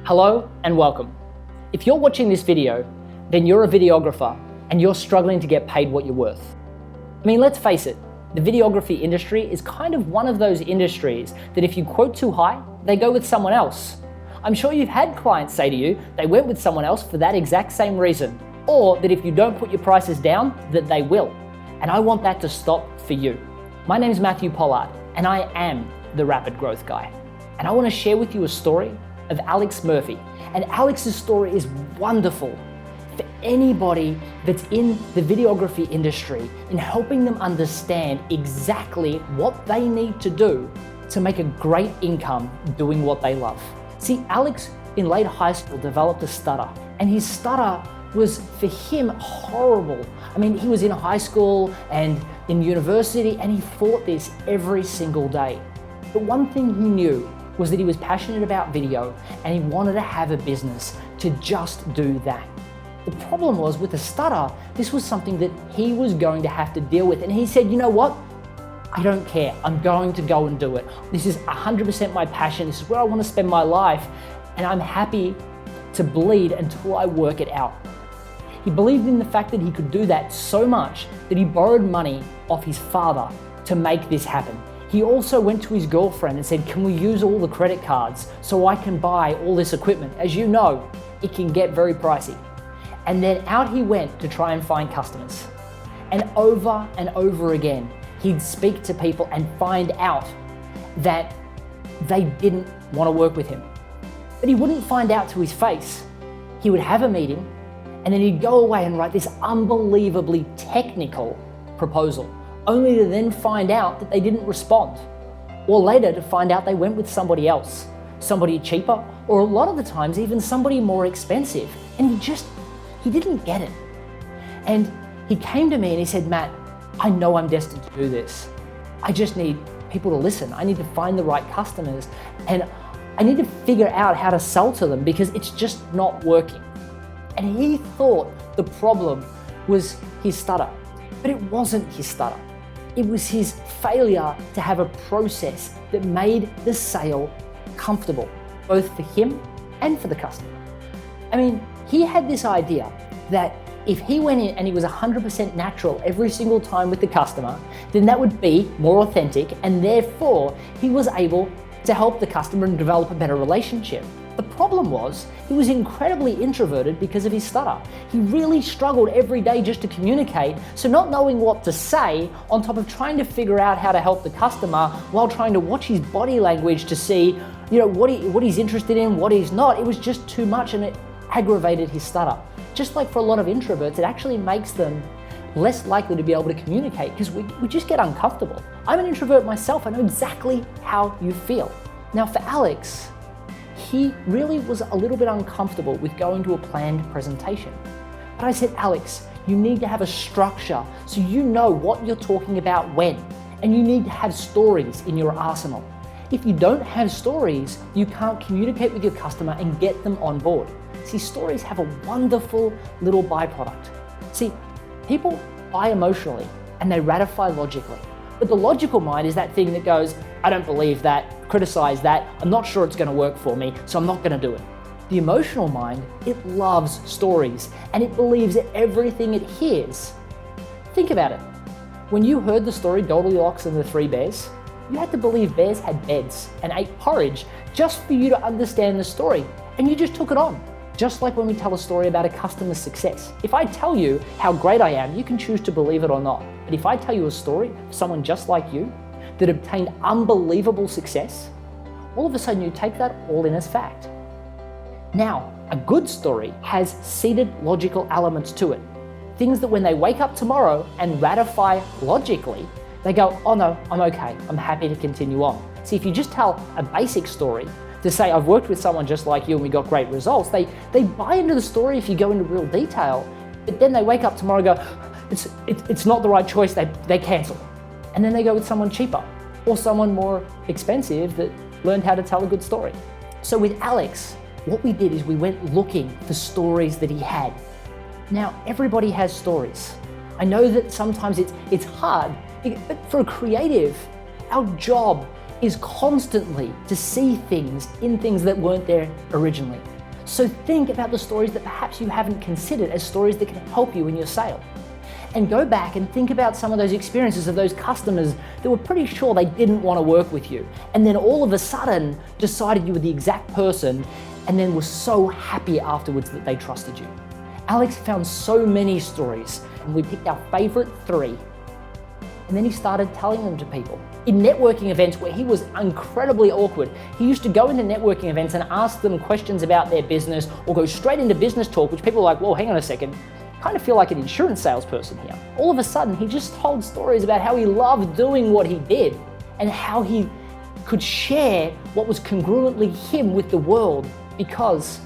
Hello and welcome. If you're watching this video, then you're a videographer and you're struggling to get paid what you're worth. I mean, let's face it, the videography industry is kind of one of those industries that if you quote too high, they go with someone else. I'm sure you've had clients say to you, they went with someone else for that exact same reason, or that if you don't put your prices down, that they will. And I want that to stop for you. My name is Pollard, and I am the Rapid Growth Guy. And I want to share with you a story of Alex Murphy. And Alex's story is wonderful for anybody that's in the videography industry in helping them understand exactly what they need to do to make a great income doing what they love. See, Alex in late high school developed a stutter, and his stutter was for him horrible. I mean, he was in high school and in university, and he fought this every single day. But one thing he knew was that he was passionate about video and he wanted to have a business to just do that. The problem was with the stutter, this was something that he was going to have to deal with. And he said, you know what? I don't care. I'm going to go and do it. This is 100% my passion. This is where I want to spend my life. And I'm happy to bleed until I work it out. He believed in the fact that he could do that so much that he borrowed money off his father to make this happen. He also went to his girlfriend and said, can we use all the credit cards so I can buy all this equipment? As you know, it can get very pricey. And then out he went to try and find customers. And over again, he'd speak to people and find out that they didn't want to work with him. But he wouldn't find out to his face. He would have a meeting and then he'd go away and write this unbelievably technical proposal, only to then find out that they didn't respond. Or later to find out they went with somebody else, somebody cheaper, or a lot of the times even somebody more expensive. And he didn't get it. And he came to me and he said, Matt, I know I'm destined to do this. I just need people to listen. I need to find the right customers and I need to figure out how to sell to them because it's just not working. And he thought the problem was his stutter, but it wasn't his stutter. It was his failure to have a process that made the sale comfortable, both for him and for the customer. I mean, he had this idea that if he went in and he was 100% natural every single time with the customer, then that would be more authentic, and therefore he was able to help the customer and develop a better relationship. The problem was he was incredibly introverted because of his stutter. He really struggled every day just to communicate, so not knowing what to say on top of trying to figure out how to help the customer while trying to watch his body language to see, what he's interested in, what he's not, it was just too much and it aggravated his stutter. Just like for a lot of introverts, it actually makes them less likely to be able to communicate because we just get uncomfortable. I'm an introvert myself. I know exactly how you feel. Now for Alex, he really was a little bit uncomfortable with going to a planned presentation. But I said, Alex, you need to have a structure so you know what you're talking about when, and you need to have stories in your arsenal. If you don't have stories, you can't communicate with your customer and get them on board. See, stories have a wonderful little byproduct. See, people buy emotionally and they ratify logically. But the logical mind is that thing that goes, I don't believe that, criticize that, I'm not sure it's going to work for me, so I'm not going to do it. The emotional mind, it loves stories and it believes everything it hears. Think about it. When you heard the story Goldilocks and the Three Bears, you had to believe bears had beds and ate porridge just for you to understand the story, and you just took it on. Just like when we tell a story about a customer's success. If I tell you how great I am, you can choose to believe it or not. But if I tell you a story of someone just like you that obtained unbelievable success, all of a sudden you take that all in as fact. Now, a good story has seeded logical elements to it. Things that when they wake up tomorrow and ratify logically, they go, oh no, I'm okay, I'm happy to continue on. See, if you just tell a basic story, to say, I've worked with someone just like you and we got great results, they buy into the story if you go into real detail, but then they wake up tomorrow and go, it's not the right choice, they cancel. And then they go with someone cheaper or someone more expensive that learned how to tell a good story. So with Alex, what we did is we went looking for stories that he had. Now, everybody has stories. I know that sometimes it's hard, but for a creative, our job is constantly to see things in things that weren't there originally. So think about the stories that perhaps you haven't considered as stories that can help you in your sale. And go back and think about some of those experiences of those customers that were pretty sure they didn't want to work with you, and then all of a sudden decided you were the exact person, and then were so happy afterwards that they trusted you. Alex found so many stories, and we picked our favorite 3. And then he started telling them to people. In networking events where he was incredibly awkward, he used to go into networking events and ask them questions about their business, or go straight into business talk, which people were like, whoa, hang on a second. Kind of feel like an insurance salesperson here. All of a sudden, he just told stories about how he loved doing what he did and how he could share what was congruently him with the world because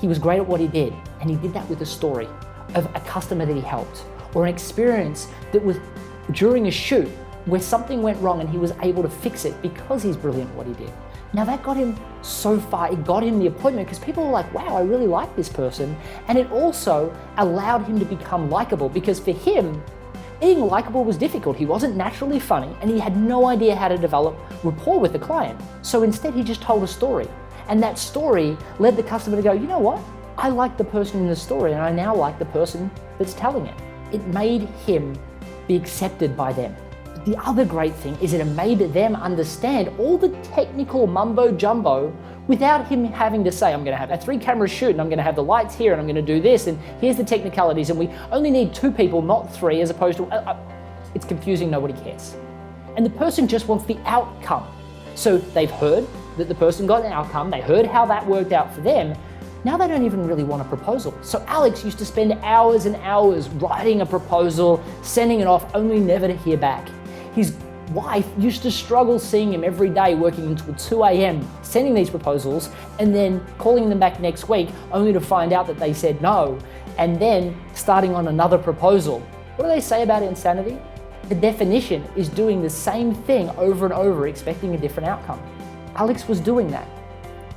he was great at what he did. And he did that with a story of a customer that he helped, or an experience that was during a shoot where something went wrong and he was able to fix it because he's brilliant at what he did. Now that got him so far, it got him the appointment because people were like, wow, I really like this person. And it also allowed him to become likable, because for him, being likable was difficult. He wasn't naturally funny and he had no idea how to develop rapport with the client. So instead he just told a story. And that story led the customer to go, you know what? I like the person in the story and I now like the person that's telling it. It made him be accepted by them. The other great thing is it made them understand all the technical mumbo jumbo without him having to say, I'm going to have a 3-camera shoot and I'm going to have the lights here and I'm going to do this and here's the technicalities and we only need 2 people, not 3, as opposed to, it's confusing, nobody cares. And the person just wants the outcome. So they've heard that the person got an outcome, they heard how that worked out for them. Now they don't even really want a proposal. So Alex used to spend hours and hours writing a proposal, sending it off, only never to hear back. His wife used to struggle seeing him every day working until 2 a.m. sending these proposals and then calling them back next week only to find out that they said no, and then starting on another proposal. What do they say about insanity? The definition is doing the same thing over and over, expecting a different outcome. Alex was doing that.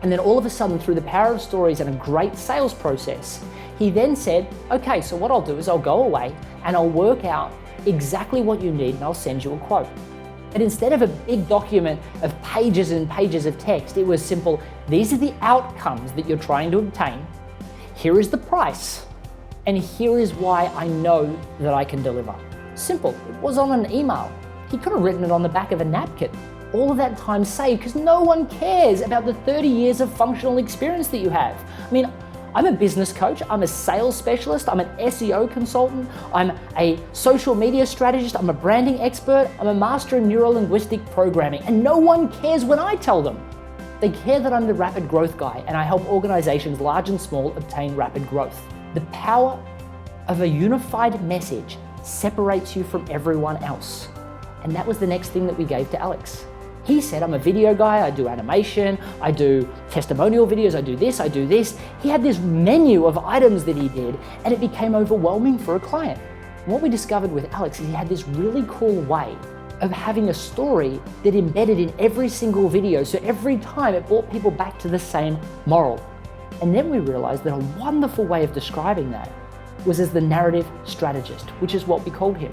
And then all of a sudden, through the power of stories and a great sales process, he then said, okay, so what I'll do is I'll go away and I'll work out exactly what you need and I'll send you a quote. And instead of a big document of pages and pages of text, it was simple. These are the outcomes that you're trying to obtain. Here is the price. And here is why I know that I can deliver. Simple. It was on an email. He could have written it on the back of a napkin. All of that time saved because no one cares about the 30 years of functional experience that you have. I mean, I'm a business coach, I'm a sales specialist, I'm an SEO consultant, I'm a social media strategist, I'm a branding expert, I'm a master in neuro-linguistic programming, and no one cares when I tell them. They care that I'm the rapid growth guy and I help organizations large and small obtain rapid growth. The power of a unified message separates you from everyone else. And that was the next thing that we gave to Alex. He said, I'm a video guy, I do animation, I do testimonial videos, I do this, I do this. He had this menu of items that he did, and it became overwhelming for a client. And what we discovered with Alex is he had this really cool way of having a story that embedded in every single video, so every time it brought people back to the same moral. And then we realized that a wonderful way of describing that was as the narrative strategist, which is what we called him.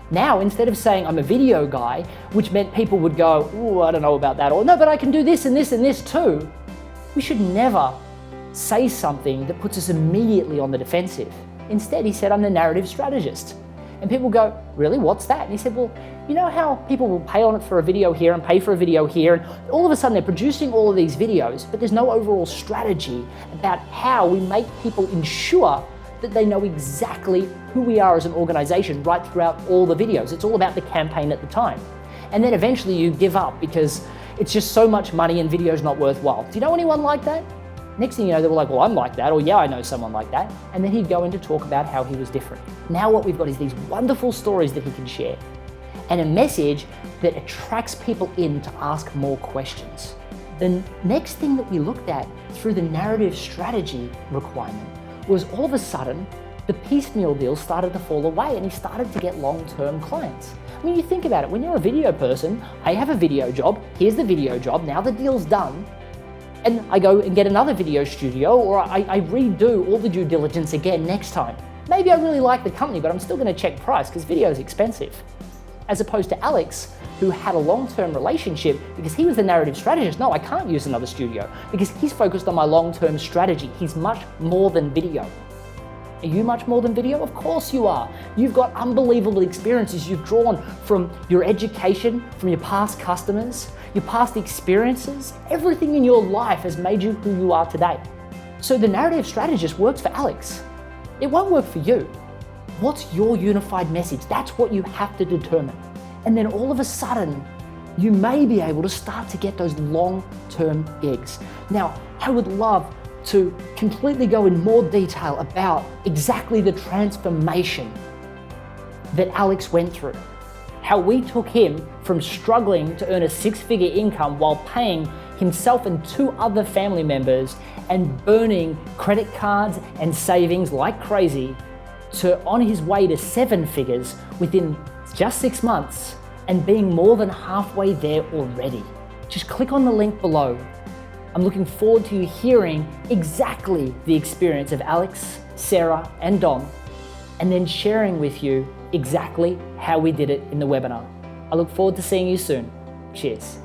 Now, instead of saying I'm a video guy, which meant people would go, oh, I don't know about that, or no, but I can do this and this and this too, we should never say something that puts us immediately on the defensive. Instead, he said, I'm the narrative strategist. And people go, really, what's that? And he said, well, you know how people will pay on it for a video here and pay for a video here, and all of a sudden they're producing all of these videos, but there's no overall strategy about how we make people ensure that they know exactly who we are as an organization right throughout all the videos. It's all about the campaign at the time. And then eventually you give up because it's just so much money and video's not worthwhile. Do you know anyone like that? Next thing you know, they were like, well, I'm like that, or yeah, I know someone like that. And then he'd go in to talk about how he was different. Now what we've got is these wonderful stories that he can share and a message that attracts people in to ask more questions. The next thing that we looked at through the narrative strategy requirement was all of a sudden, the piecemeal deals started to fall away and he started to get long-term clients. I mean, you think about it, when you're a video person, I have a video job, here's the video job, now the deal's done, and I go and get another video studio, or I redo all the due diligence again next time. Maybe I really like the company, but I'm still gonna check price because video is expensive. as opposed to Alex, who had a long-term relationship because he was the narrative strategist. No, I can't use another studio because he's focused on my long-term strategy. He's much more than video. Are you much more than video? Of course you are. You've got unbelievable experiences you've drawn from your education, from your past customers, your past experiences. Everything in your life has made you who you are today. So the narrative strategist works for Alex. It won't work for you. What's your unified message? That's what you have to determine. And then all of a sudden, you may be able to start to get those long-term gigs. Now, I would love to completely go in more detail about exactly the transformation that Alex went through. How we took him from struggling to earn a six-figure income while paying himself and two other family members and burning credit cards and savings like crazy to on his way to seven figures within just 6 months and being more than halfway there already. Just click on the link below. I'm looking forward to you hearing exactly the experience of Alex, Sarah, and Dom, and then sharing with you exactly how we did it in the webinar. I look forward to seeing you soon. Cheers.